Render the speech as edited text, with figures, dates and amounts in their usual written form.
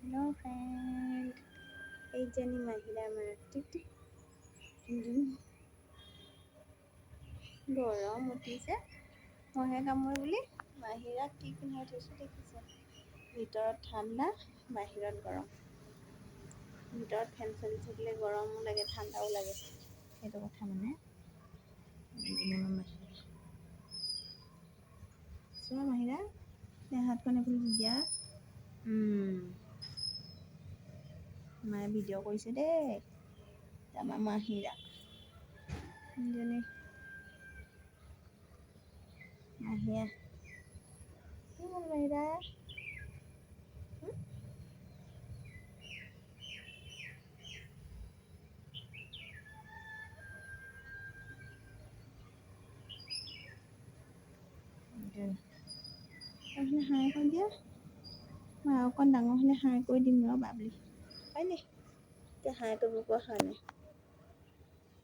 hello friend এইজনী মাহিৰা আমাৰ গৰম উঠিছে মহে কামুৰে বুলি মাহিৰাক কি পিন্ধাই থৈছোঁ দেখিছে ভিতৰত ঠাণ্ডা বাহিৰত গৰম ভিতৰত ফেন চলি থাকিলে গৰমো লাগে ঠাণ্ডাও লাগে সেইটো কথা মানে চোৱা মাহিৰা হাতখন এইফালে দিয়া মায়ে ভিডিঅ' কৰিছে দেই আমাৰ মাহিৰা এজনী মাহিয়া কি হ'ল মাহিৰা তাৰপিছত হাঁহ এখন দিয়া মই অকণ ডাঙৰ হ'লে হাঁহ কৰি দিম ৰ বাবলি হয়নে এতিয়া হাঁহ কৰিব পৰা হোৱা নাই